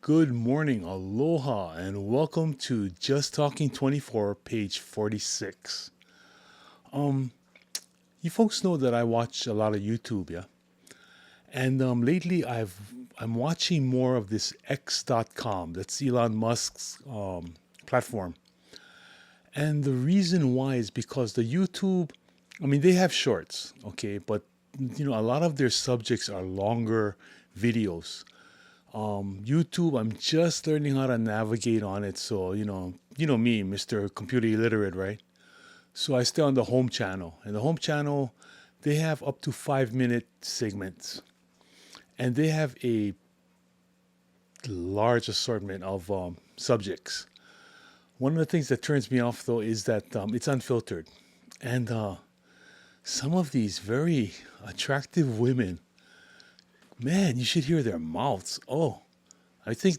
Good morning, aloha, and welcome to Just Talking 24, page 46. Um, you folks know that I watch a lot of YouTube, yeah? And lately I'm watching more of this X.com. That's Elon Musk's platform. And the reason why is because the YouTube, I mean, they have shorts, okay, but a lot of their subjects are longer videos. YouTube, I'm just learning how to navigate on it. So, you know me, Mr. Computer Illiterate, right? So I stay on the home channel. And the home channel, they have up to 5 minute segments. And they have a large assortment of subjects. One of the things that turns me off, though, is that it's unfiltered. And some of these very attractive women, man, you should hear their mouths. Oh, I think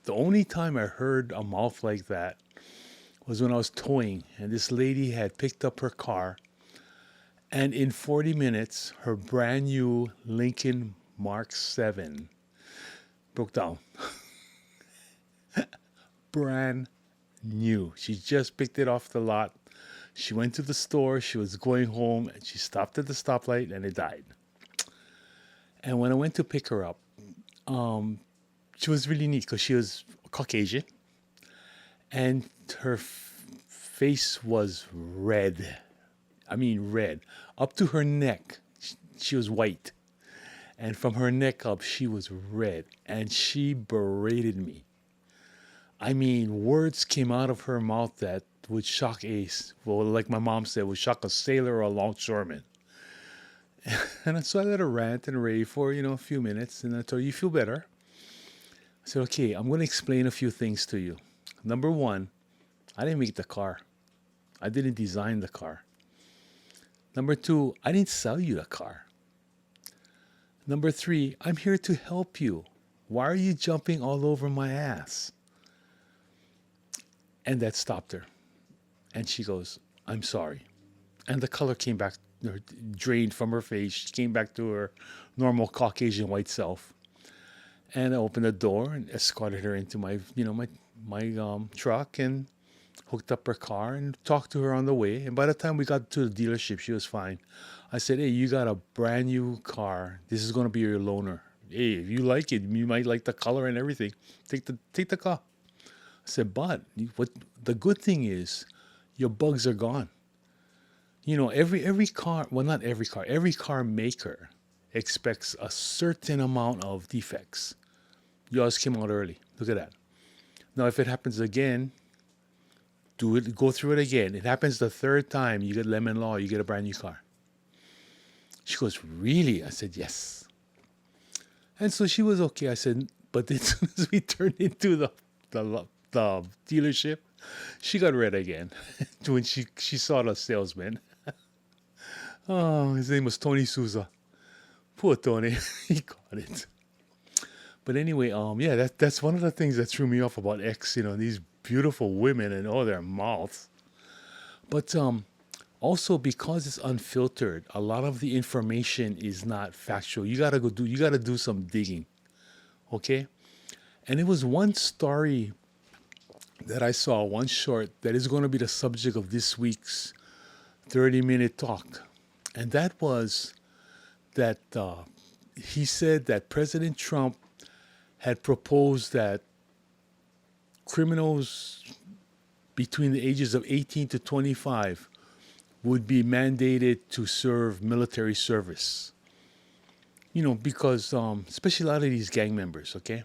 the only time I heard a mouth like that was when I was towing, and this lady had picked up her car, and in 40 minutes, her brand new Lincoln Mark 7 broke down. Brand new. She just picked it off the lot. She went to the store, she was going home, and she stopped at the stoplight, and it died. And when I went to pick her up, um, she was really neat because she was Caucasian and her face was red. I mean, red. Up to her neck, she was white. And from her neck up, she was red. And she berated me. I mean, words came out of her mouth that would shock well, like my mom said, would shock a sailor or a longshoreman. And so I let her rant and rave for, a few minutes. And I told her, you feel better? I said, okay, I'm going to explain a few things to you. Number one, I didn't make the car. I didn't design the car. Number two, I didn't sell you the car. Number three, I'm here to help you. Why are you jumping all over my ass? And that stopped her. And she goes, I'm sorry. And the color came back, drained from her face. She came back to her normal Caucasian white self. And I opened the door and escorted her into my truck and hooked up her car and talked to her on the way. And by the time we got to the dealership, she was fine. I said, hey, you got a brand new car. This is going to be your loaner. Hey, if you like it, you might like the color and everything. Take the car. I said, but what the good thing is, your bugs are gone. Every car, well, not every car maker expects a certain amount of defects. Yours came out early. Look at that. Now, if it happens again, go through it again. It happens the third time, you get lemon law, you get a brand new car. She goes, really? I said, yes. And so she was okay. I said, but as soon as we turned into the dealership, she got red again when she saw the salesman. Oh, his name was Tony Souza. Poor Tony. He got it. But anyway, yeah, that's one of the things that threw me off about X, these beautiful women and all their mouths. But also because it's unfiltered, a lot of the information is not factual. You gotta do some digging. Okay? And it was one story that I saw, one short, that is going to be the subject of this week's 30-minute talk. And that was that he said that President Trump had proposed that criminals between the ages of 18 to 25 would be mandated to serve military service. Because especially a lot of these gang members, okay?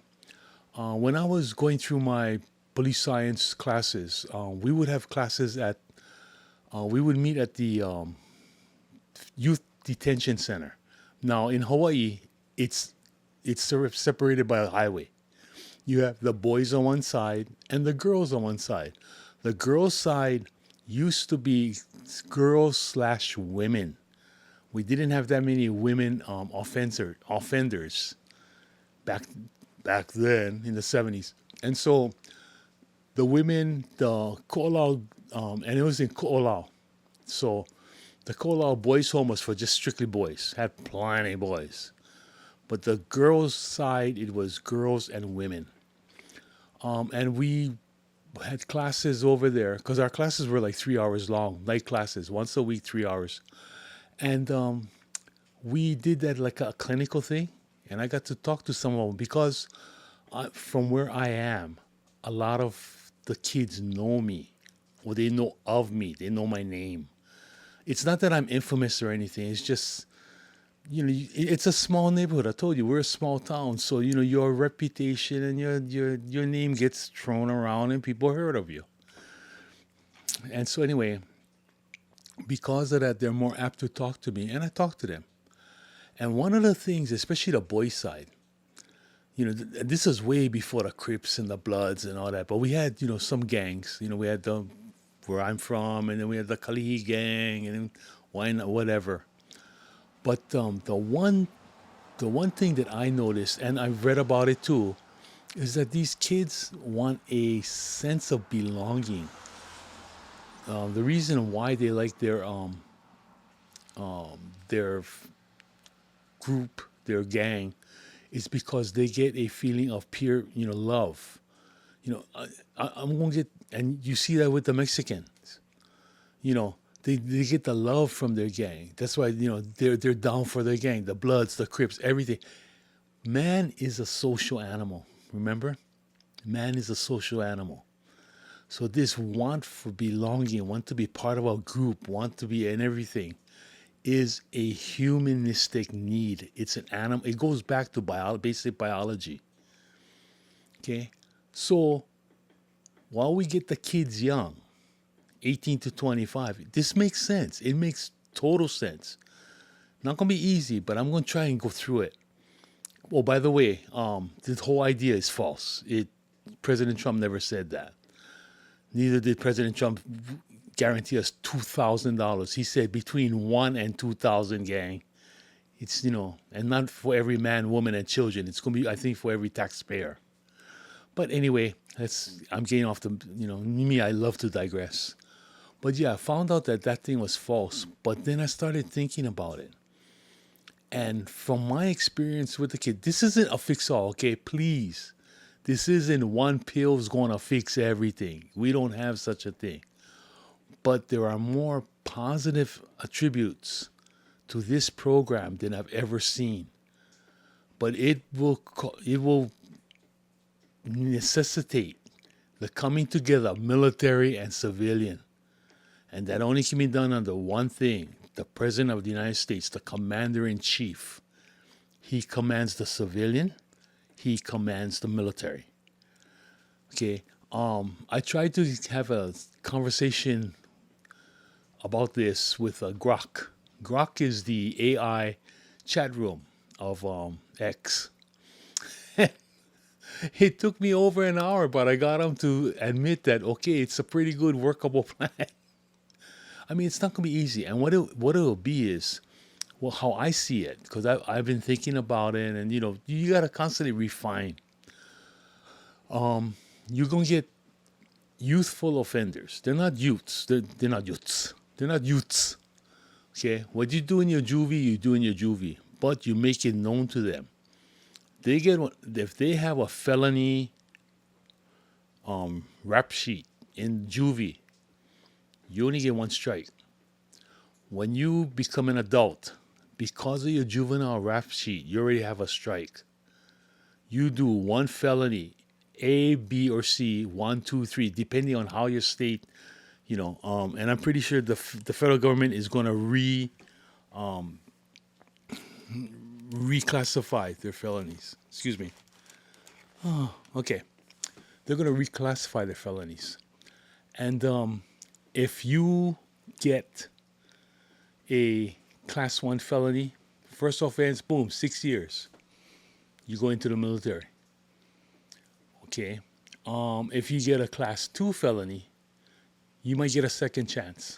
When I was going through my police science classes, we would have classes we would meet at the youth detention center. Now in Hawaii, it's separated by a highway. You have the boys on one side and the girls on one side. The girls' side used to be girls/women. We didn't have that many women offenders back then in the 70s. And so the women, the Ko'olau, and it was in Ko'olau. So the Ko'olau boys' home was for just strictly boys, had plenty of boys. But the girls' side, it was girls and women. And we had classes over there because our classes were like 3 hours long, night classes, once a week, 3 hours. And we did that like a clinical thing. And I got to talk to some of them because from where I am, a lot of the kids know me or they know of me, they know my name. It's not that I'm infamous or anything, it's just it's a small neighborhood. I told you we're a small town, so your reputation and your name gets thrown around, and people heard of you. And so anyway, because of that, they're more apt to talk to me, and I talk to them. And one of the things, especially the boy side, this is way before the Crips and the Bloods and all that. But we had some gangs. We had the where I'm from, and then we had the Kalihi gang, and then why not, whatever. But the one thing that I noticed, and I've read about it too, is that these kids want a sense of belonging. The reason why they like their group, their gang, is because they get a feeling of peer, love. I'm gonna get, and you see that with the Mexicans. They get the love from their gang. That's why they're down for their gang, the Bloods, the Crips, everything. Man is a social animal. Remember, man is a social animal. So this want for belonging, want to be part of a group, want to be in everything, is a humanistic need. It's an animal. It goes back to basic biology. Okay, so while we get the kids young, 18 to 25, this makes sense. It makes total sense. Not gonna be easy, but I'm gonna try and go through it. Oh, by the way, this whole idea is false. President Trump never said that. Neither did President Trump guarantee us $2,000. He said between 1 and 2,000, gang. It's and not for every man, woman, and children. It's gonna be, I think, for every taxpayer. But anyway, I'm getting off the me. I love to digress. But yeah, I found out that thing was false. But then I started thinking about it. And from my experience with the kid, this isn't a fix-all, okay? Please. This isn't one pill's going to fix everything. We don't have such a thing. But there are more positive attributes to this program than I've ever seen. But it will necessitate the coming together of military and civilian. And that only can be done under one thing: the President of the United States, the Commander-in-Chief. He commands the civilian, he commands the military. Okay, I tried to have a conversation about this with Grok. Grok is the AI chat room of X. It took me over an hour, but I got him to admit that, okay, it's a pretty good workable plan. I mean, it's not going to be easy. And what it'll be is, well, how I see it, because I've been thinking about it, and, you got to constantly refine. You're going to get youthful offenders. They're not youths. They're not youths. They're not youths. Okay? What you do in your juvie, you do in your juvie. But you make it known to them. If they have a felony rap sheet in juvie, you only get one strike. When you become an adult, because of your juvenile rap sheet, you already have a strike. You do one felony, A, B, or C, 1, 2, 3, depending on how your state, and I'm pretty sure the federal government is going to reclassify their felonies. Excuse me. Oh, okay. They're going to reclassify their felonies. And if you get a class 1 felony, first offense, boom, 6 years. You go into the military. Okay. If you get a class 2 felony, you might get a second chance.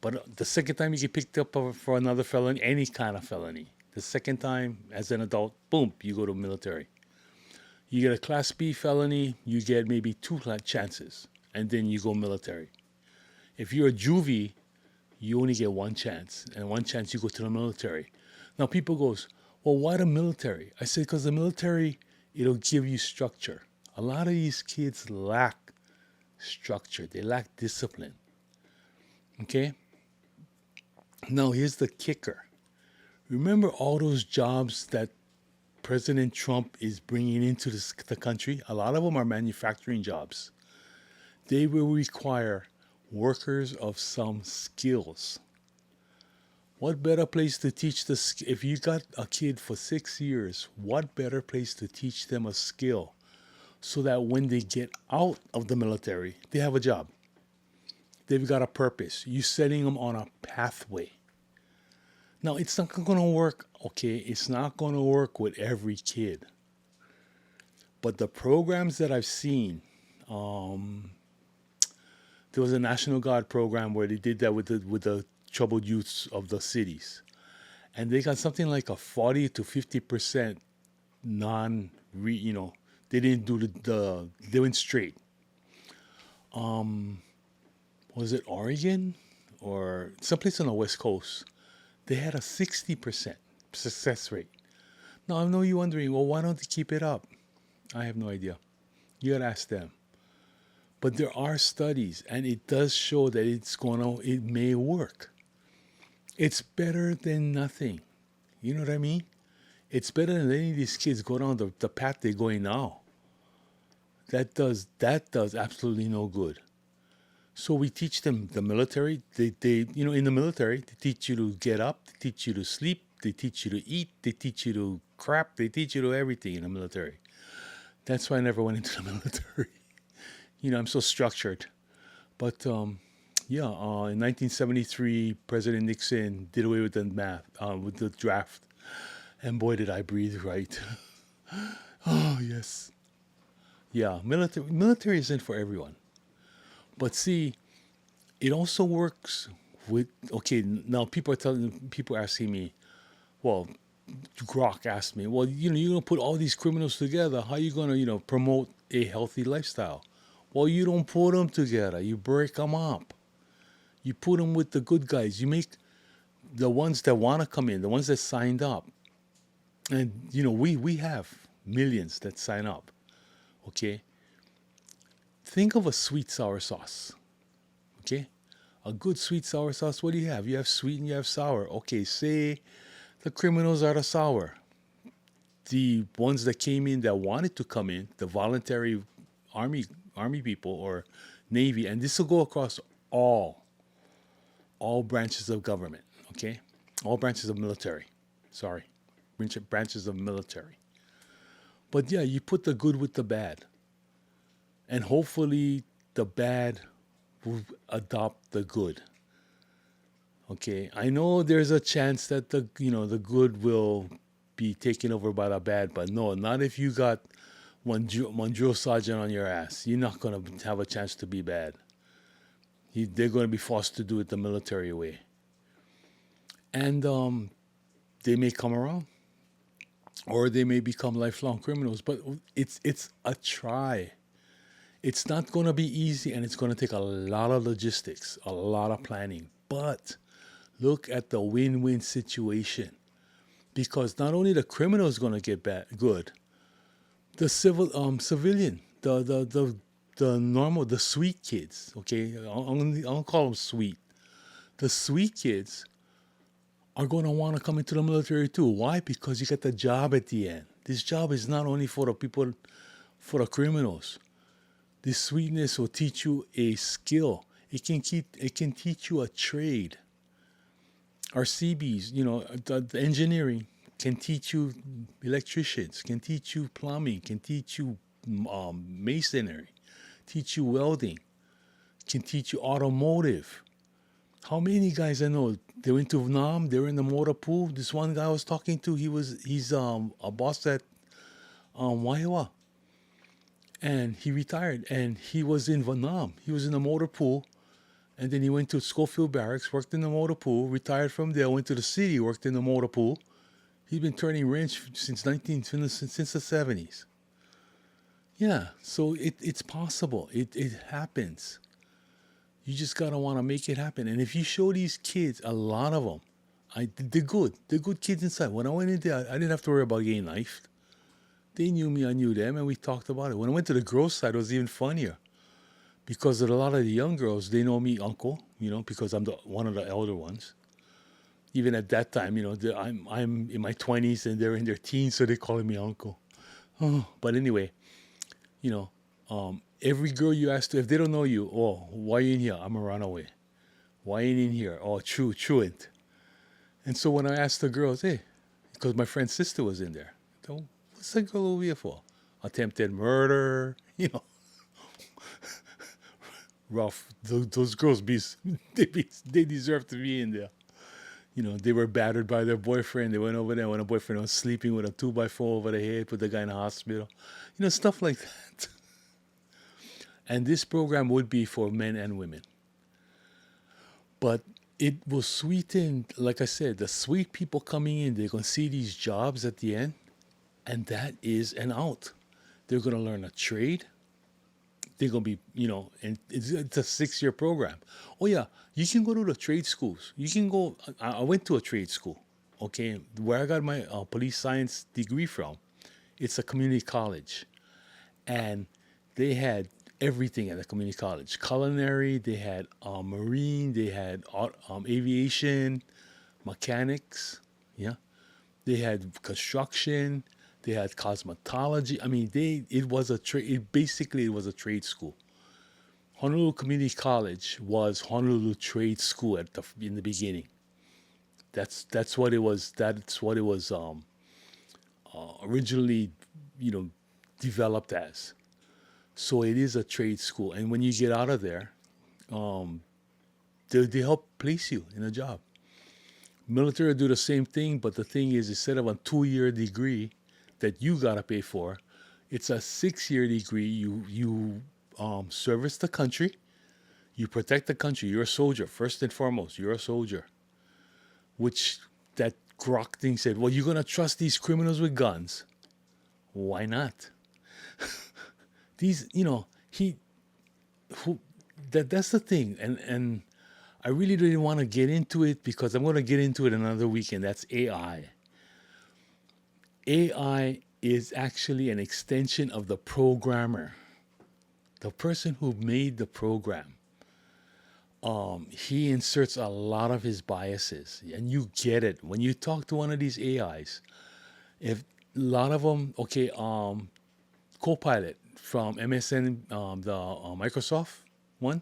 But the second time you get picked up for another felony, any kind of felony, the second time as an adult, boom, you go to military. You get a class B felony, you get maybe 2 chances, and then you go military. If you're a juvie, you only get one chance, and one chance you go to the military. Now people goes, well, why the military? I said, because the military, it'll give you structure. A lot of these kids lack structure, they lack discipline. Okay? Now, here's the kicker. Remember all those jobs that President Trump is bringing into the country? A lot of them are manufacturing jobs. They will require workers of some skills. What better place to teach if you got a kid for 6 years, what better place to teach them a skill so that when they get out of the military, they have a job. They've got a purpose. You're setting them on a pathway. Now, it's not going to work, okay? It's not going to work with every kid. But the programs that I've seen, there was a National Guard program where they did that with the troubled youths of the cities. And they got something like a 40 to 50% they didn't do they went straight. Was it Oregon or someplace on the West Coast? They had a 60% success rate. Now, I know you're wondering, well, why don't they keep it up? I have no idea. You gotta ask them. But there are studies, and it does show that it may work. It's better than nothing. You know what I mean? It's better than any of these kids go down the path they're going now. That does absolutely no good. So we teach them the military. They in the military, they teach you to get up, they teach you to sleep, they teach you to eat, they teach you to crap, they teach you to everything in the military. That's why I never went into the military. I'm so structured. But in 1973, President Nixon did away with with the draft. And boy, did I breathe right. Oh, yes. Yeah, military isn't for everyone. But see, it also works with, okay, now people are asking me, well, Grok asked me, well, you're going to put all these criminals together. How are you going to, promote a healthy lifestyle? Well, you don't put them together. You break them up. You put them with the good guys. You make the ones that want to come in, the ones that signed up. And, we have millions that sign up. Okay? Think of a sweet sour sauce. Okay? A good sweet sour sauce, what do you have? You have sweet and you have sour. Okay, say the criminals are the sour. The ones that came in that wanted to come in, the voluntary army people or Navy, and this will go across all branches of government, okay? All branches of military. Sorry. Branches of military. But yeah, you put the good with the bad. And hopefully the bad will adopt the good. Okay? I know there's a chance that the good will be taken over by the bad, but no, not if you got one drill sergeant on your ass. You're not going to have a chance to be bad. They're going to be forced to do it the military way. And they may come around. Or they may become lifelong criminals. But it's a try. It's not going to be easy, and it's going to take a lot of logistics, a lot of planning. But look at the win-win situation. Because not only the criminal is going to get good, the civilian, the normal, the sweet kids, okay? I'll call them sweet. The sweet kids are going to want to come into the military too. Why? Because you get the job at the end. This job is not only for the people, for the criminals. This sweetness will teach you a skill. It can teach you a trade. Our CBs, the engineering can teach you electricians, can teach you plumbing, can teach you masonry, teach you welding, can teach you automotive. How many guys I know, they went to Vietnam, they were in the motor pool. This one guy I was talking to, he's a boss at Waiwa. And he retired, and he was in Vietnam. He was in the motor pool, and then he went to Schofield Barracks, worked in the motor pool, retired from there, went to the city, worked in the motor pool. He's been turning wrench since the 70s. Yeah, so it's possible. It happens. You just gotta want to make it happen. And if you show these kids, a lot of them, they're good. They're good kids inside. When I went in there, I didn't have to worry about getting knifed. They knew me, I knew them, and we talked about it. When I went to the girls' side, it was even funnier because a lot of the young girls, they know me uncle, because I'm one of the elder ones. Even at that time, I'm in my 20s and they're in their teens, so they calling me uncle. Oh, but anyway, you know, every girl you ask to, if they don't know you, oh, why are you in here? I'm a runaway. Why ain't in here? Oh, truant. And so when I asked the girls, hey, because my friend's sister was in there, so what's that girl over here for? Attempted murder, rough. Those girls they deserve to be in there. They were battered by their boyfriend. They went over there when a boyfriend was sleeping with a 2x4 over the head, put the guy in the hospital. Stuff like that. And this program would be for men and women. But it will sweeten, like I said, the sweet people coming in, they're going to see these jobs at the end, and that is an out. They're going to learn a trade. They're going to be, and it's a 6-year program. Oh, yeah, you can go to the trade schools. You can go, I went to a trade school, okay, where I got my police science degree from. It's a community college. And they had everything at the community college. Culinary, they had marine, they had aviation, mechanics, yeah. They had construction, they had cosmetology. I mean, it was a trade. It was a trade school. Honolulu Community College was Honolulu Trade School in the beginning. That's what it was. That's what it was originally, developed as. So it is a trade school, and when you get out of there, they help place you in a job. Military do the same thing, but the thing is, instead of a 2-year degree that you gotta pay for, it's a 6-year degree. You service the country, you protect the country. You're a soldier first and foremost. You're a soldier. Which that Grok thing said, well, you're gonna trust these criminals with guns? Why not? These, he, who, that's the thing, and I really didn't want to get into it because I'm going to get into it another weekend. That's AI. AI is actually an extension of the programmer, the person who made the program. He inserts a lot of his biases, and you get it when you talk to one of these AIs. If a lot of them, okay, Copilot from MSN, the Microsoft one,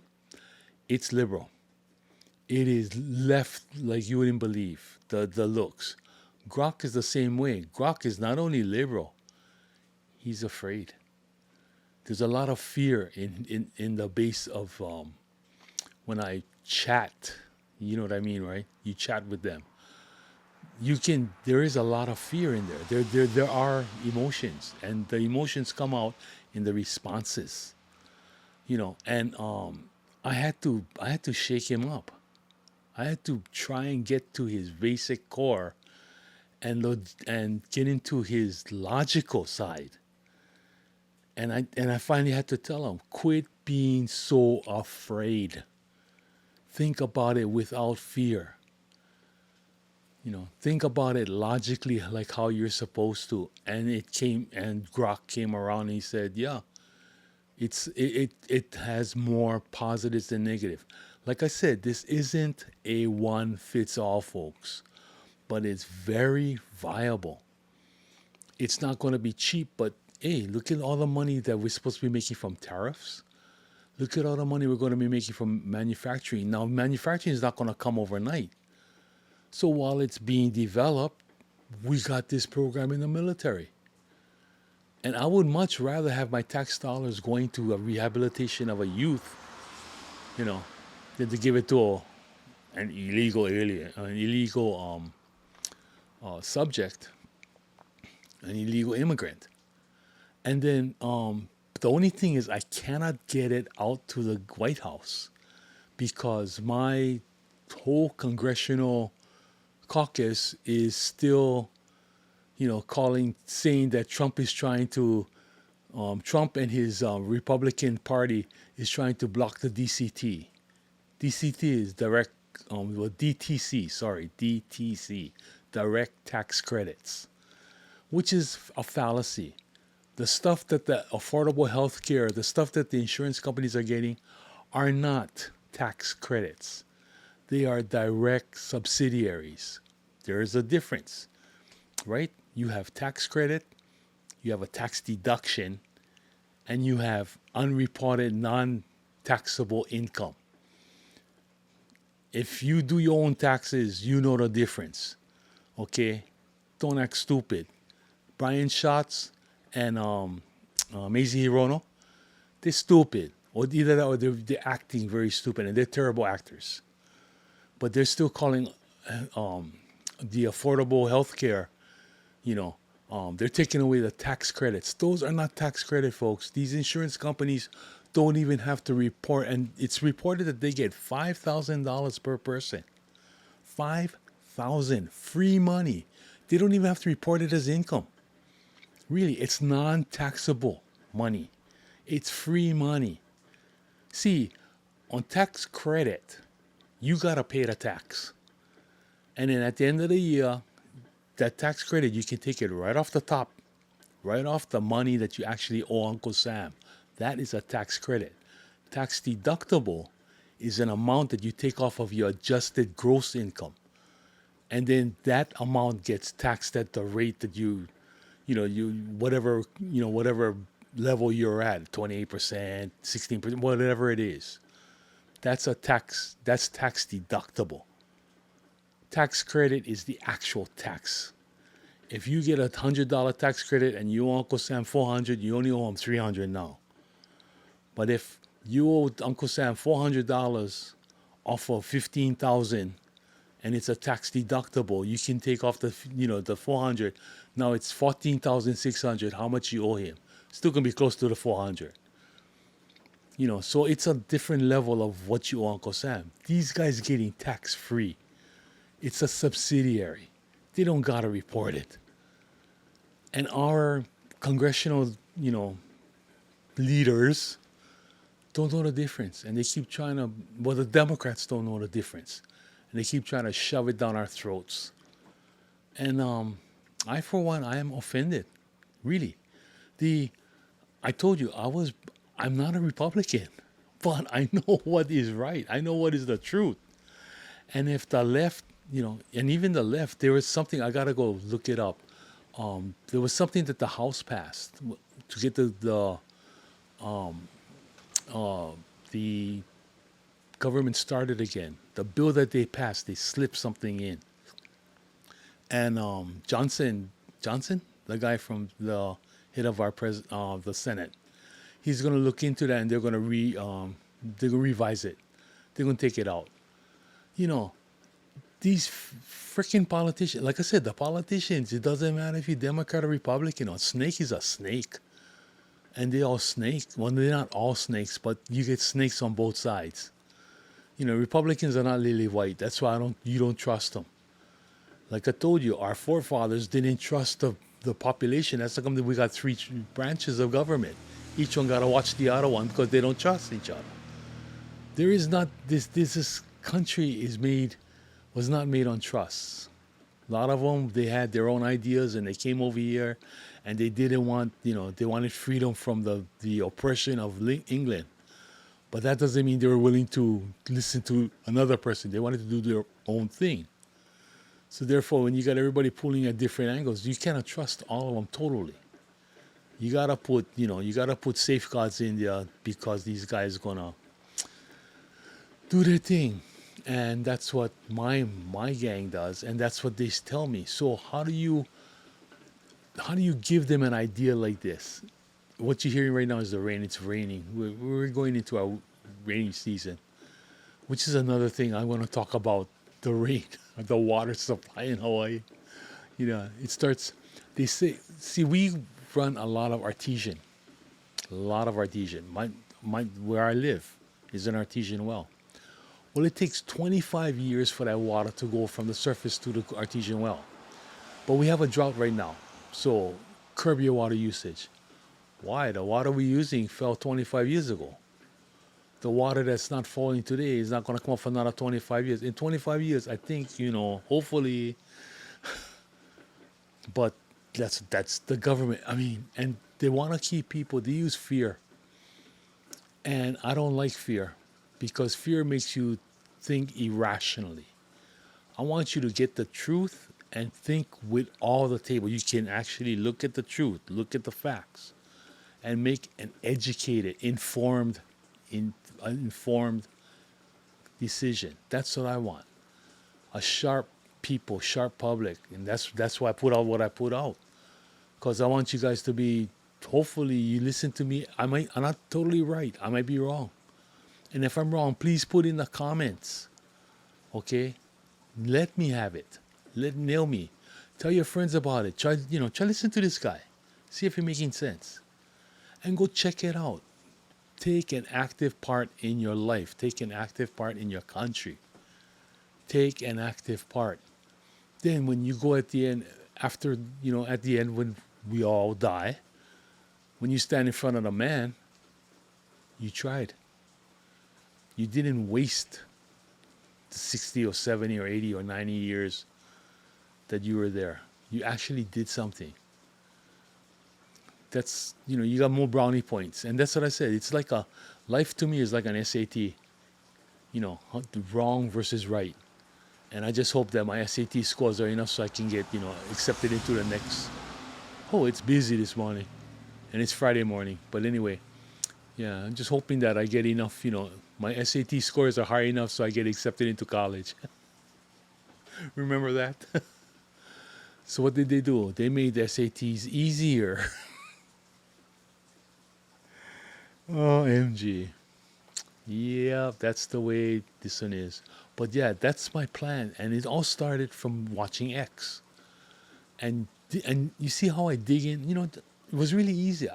it's liberal. It is left like you wouldn't believe. The looks. Grok is the same way. Grok is not only liberal, he's afraid. There's a lot of fear in the base of when I chat. You know what I mean, right? You chat with them. There is a lot of fear in there. There are emotions, and the emotions come out in the responses. And I had to shake him up. I had to try and get to his basic core and get into his logical side. And I finally had to tell him, quit being so afraid. Think about it without fear. Think about it logically, like how you're supposed to. And Grok came around and he said, yeah, it has more positives than negative. Like I said, this isn't a one fits all, folks, but it's very viable. It's not going to be cheap, but hey, look at all the money that we're supposed to be making from tariffs. Look at all the money we're going to be making from manufacturing. Now, manufacturing is not going to come overnight. So while it's being developed, we got this program in the military. And I would much rather have my tax dollars going to a rehabilitation of a youth, than to give it to an illegal alien, an illegal subject, an illegal immigrant. And then the only thing is I cannot get it out to the White House because my whole congressional caucus is still, saying that Trump is trying to, Trump and his Republican Party is trying to block the DCT. DCT is DTC, direct tax credits, which is a fallacy. The stuff that the affordable health care, the stuff that the insurance companies are getting, are not tax credits. They are direct subsidiaries. There is a difference, right? You have tax credit, you have a tax deduction, and you have unreported non taxable income. If you do your own taxes, you know the difference. Okay? Don't act stupid. Brian Schatz and Maisie Hirono, they're stupid. Or either that or they're acting very stupid and they're terrible actors. But they're still calling the affordable health care, you know, they're taking away the tax credits. Those are not tax credit, folks. These insurance companies don't even have to report, and it's reported that they get $5,000 per person. 5,000 free money. They don't even have to report it as income. Really, it's non-taxable money. It's free money. See, on tax credit, you gotta pay the tax, and then at the end of the year, that tax credit you can take it right off the top, right off the money that you actually owe Uncle Sam. That is a tax credit. Tax deductible is an amount that you take off of your adjusted gross income. And then that amount gets taxed at the rate that whatever level you're at, 28%, 16%, whatever it is. That's tax deductible. Tax credit is the actual tax. If you get $100 tax credit and you owe Uncle Sam 400, you only owe him 300 now. But if you owe Uncle Sam $400 off of 15,000, and it's a tax deductible, you can take off the 400. Now it's 14,600. How much you owe him? Still gonna be close to the 400. So it's a different level of what you owe Uncle Sam. These guys getting tax free. It's a subsidiary. They don't gotta report it. And our congressional, leaders don't know the difference. And they keep trying to, well, the Democrats don't know the difference. And they keep trying to shove it down our throats. And I, for one, I am offended. Really. I told you, I'm not a Republican, but I know what is right. I know what is the truth. And if the left, and even the left, there was something, I got to go look it up. There was something that the House passed to get the government started again. The bill that they passed, they slipped something in. And Johnson, the guy from the head of the Senate, he's going to look into that, and they're going to revise it. They're going to take it out. These freaking politicians, like I said, the politicians, it doesn't matter if you're Democrat or Republican. A snake is a snake. And they all snake. Well, they're not all snakes, but you get snakes on both sides. Republicans are not lily white. That's why you don't trust them. Like I told you, our forefathers didn't trust the population. That's how come that we got three branches of government. Each one got to watch the other one because they don't trust each other. There is not this country was not made on trust. A lot of them, they had their own ideas and they came over here and they didn't want, they wanted freedom from the oppression of England. But that doesn't mean they were willing to listen to another person. They wanted to do their own thing. So therefore, when you got everybody pulling at different angles, you cannot trust all of them totally. You gotta put safeguards in there because these guys gonna do their thing. And that's what my gang does, and that's what they tell me. So how do you give them an idea like this? What you're hearing right now is the rain. It's raining. We're going into our rainy season, which is another thing I want to talk about. The rain, the water supply in Hawaii. It starts. They say, see, we run a lot of artesian. Where I live is an artesian well. Well, it takes 25 years for that water to go from the surface to the artesian well. But we have a drought right now, so curb your water usage. Why? The water we're using fell 25 years ago. The water that's not falling today is not going to come up for another 25 years. In 25 years, I think, hopefully, but that's the government. I mean, and They want to keep people, they use fear. And I don't like fear because fear makes you think irrationally. I want you to get the truth and think with all the table. You can actually look at the truth, look at the facts, and make an educated, informed decision. That's what I want. A sharp people, sharp public, and that's why I put out what I put out. Because I want you guys to be. Hopefully, you listen to me. I'm not totally right. I might be wrong, and if I'm wrong, please put in the comments. Okay, let me have it. Nail me. Tell your friends about it. Try listen to this guy. See if he's making sense, and go check it out. Take an active part in your life. Take an active part in your country. Take an active part. Then when you go at the end, at the end when we all die, when you stand in front of the man, you tried. You didn't waste the 60 or 70 or 80 or 90 years that you were there. You actually did something. That's, you got more brownie points. And that's what I said. It's like life to me is like an SAT, the wrong versus right. And I just hope that my SAT scores are enough so I can get, accepted into the next. Oh, it's busy this morning. And it's Friday morning. But anyway, yeah, I'm just hoping that I get enough, my SAT scores are high enough so I get accepted into college. Remember that? So what did they do? They made the SATs easier. OMG. Yeah, that's the way this one is. But yeah, that's my plan. And it all started from watching X. And you see how I dig in? It was really easy.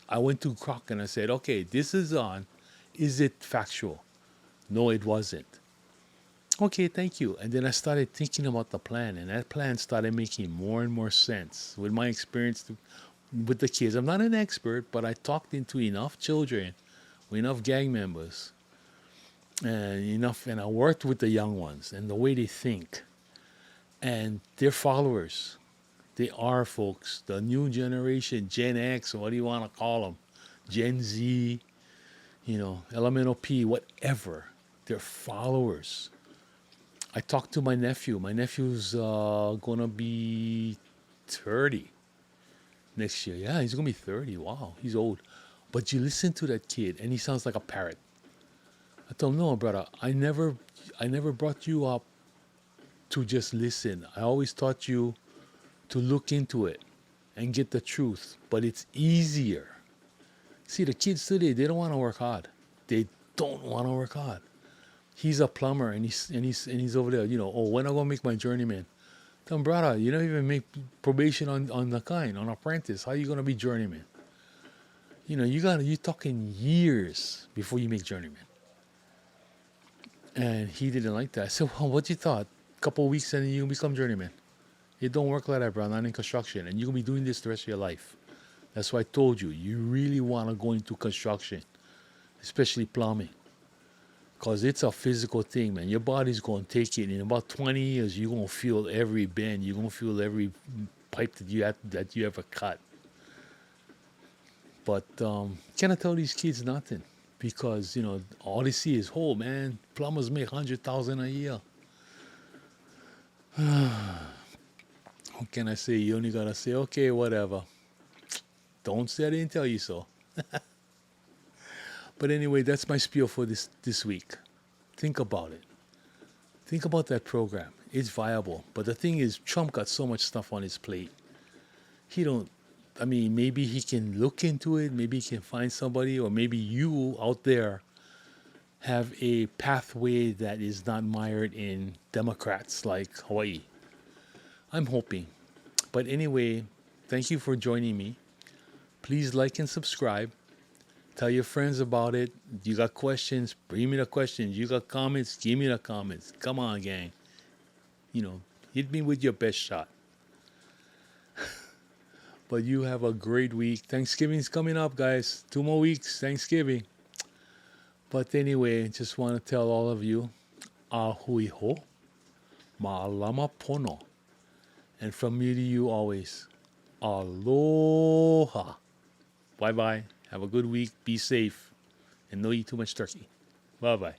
I went to Croc and I said, okay, this is on. Is it factual? No, it wasn't. Okay, thank you. And then I started thinking about the plan. And that plan started making more and more sense with my experience with the kids. I'm not an expert, but I talked into enough children, enough gang members, and I worked with the young ones and the way they think. And they're followers. They are, folks, the new generation, Gen X, or what do you want to call them? Gen Z, elemental P, whatever. They're followers. I talked to my nephew. My nephew's going to be 30 next year. Yeah, he's going to be 30. Wow, he's old. But you listen to that kid, and he sounds like a parrot. I told him, no, brother, I never brought you up to just listen. I always taught you to look into it and get the truth. But it's easier. See, the kids today, they don't want to work hard. They don't want to work hard. He's a plumber, and he's over there. When am I gonna make my journeyman? Tell him, brother, you don't even make probation on apprentice. How are you gonna be journeyman? You're talking years before you make journeyman. And he didn't like that. I said, well, what you thought? A couple of weeks and you become journeyman. It don't work like that, bro. Not in construction. And you're going to be doing this the rest of your life. That's why I told you, you really want to go into construction, especially plumbing. Because it's a physical thing, man. Your body's going to take it. In about 20 years, you're going to feel every bend. You're going to feel every pipe that you ever cut. But cannot tell these kids nothing. Because, all they see is, oh, man, plumbers make $100,000 a year. What can I say? You only got to say, okay, whatever. Don't say I didn't tell you so. But anyway, that's my spiel for this week. Think about it. Think about that program. It's viable. But the thing is, Trump got so much stuff on his plate. Maybe he can look into it. Maybe he can find somebody, or maybe you out there have a pathway that is not mired in Democrats like Hawaii. I'm hoping. But anyway, thank you for joining me. Please like and subscribe. Tell your friends about it. You got questions, bring me the questions. You got comments, give me the comments. Come on, gang. Hit me with your best shot. But you have a great week. Thanksgiving's coming up, guys. 2 more weeks, Thanksgiving. But anyway, just want to tell all of you, ahui ho, ma'alama pono. And from me to you always, aloha. Bye bye. Have a good week. Be safe. And don't eat too much turkey. Bye bye.